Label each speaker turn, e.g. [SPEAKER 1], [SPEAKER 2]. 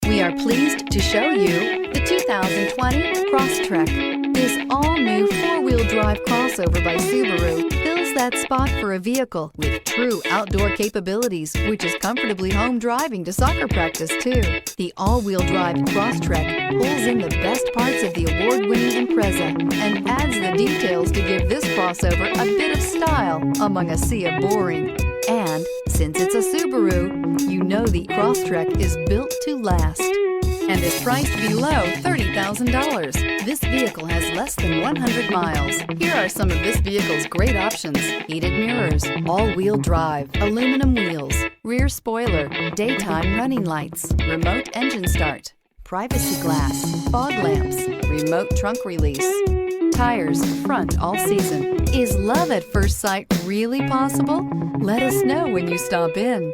[SPEAKER 1] We are pleased to show you the 2020 Crosstrek. This all-new four-wheel drive crossover by Subaru fills that spot for a vehicle with true outdoor capabilities, which is comfortably home driving to soccer practice too. The all-wheel drive Crosstrek pulls in the best parts of the award-winning Impreza and adds the details to give this crossover a bit of style among a sea of boring. And since it's a Subaru, you know the Crosstrek is built to last and is priced below $30,000. This vehicle has less than 100 miles. Here are some of this vehicle's great options: heated mirrors, all-wheel drive, aluminum wheels, rear spoiler, daytime running lights, remote engine start, privacy glass, fog lamps, remote trunk release, tires, front all season. Is love at first sight really possible? Let us know when you stop in.